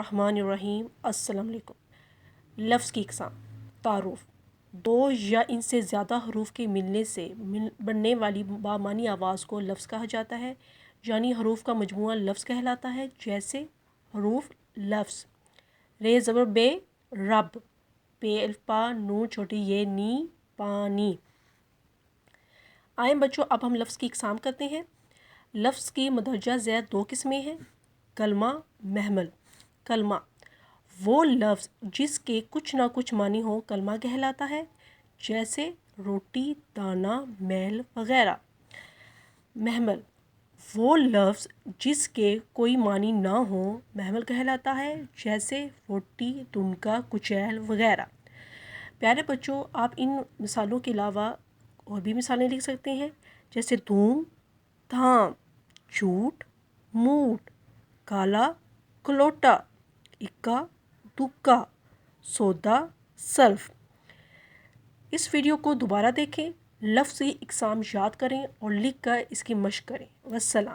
बिस्मिल्लाहिर्रहमानिर्रहीम। अस्सलाम वालेकुम। लफ्ज़ की इक़साम। तारुफ़। दो या इनसे ज़्यादा हरूफ के मिलने से बनने वाली बामानी आवाज़ को लफ्ज़ कहा जाता है, यानी हरूफ का मजमूआ लफ्ज़ कहलाता है। जैसे हरूफ लफ्ज़ रे ज़बर बे रब, पे अल्फ पा नून छोटी ये नी पानी। आए बच्चों, अब हम लफ्ज़ की इक़साम करते हैं। लफ्ज़ की मदरजा ज़ैद दो किस्में हैं, कलमा महमल। कलमा वो लफ्ज़ जिसके कुछ ना कुछ मानी हो कलमा कहलाता है, जैसे रोटी, दाना, महल वगैरह। महमल वो लफ्ज़ जिसके कोई मानी ना हो महमल कहलाता है, जैसे रोटी, तुनका, कुचैल वगैरह। प्यारे बच्चों, आप इन मिसालों के अलावा और भी मिसालें लिख सकते हैं, जैसे धूम, धाम, झूठ, मूठ, काला, कलोटा, इक्का, दुक्का, सौदा, सर्फ। इस वीडियो को दोबारा देखें, लफ्ज़ की इक़साम याद करें और लिख कर इसकी मश्क करें। वस्सलाम।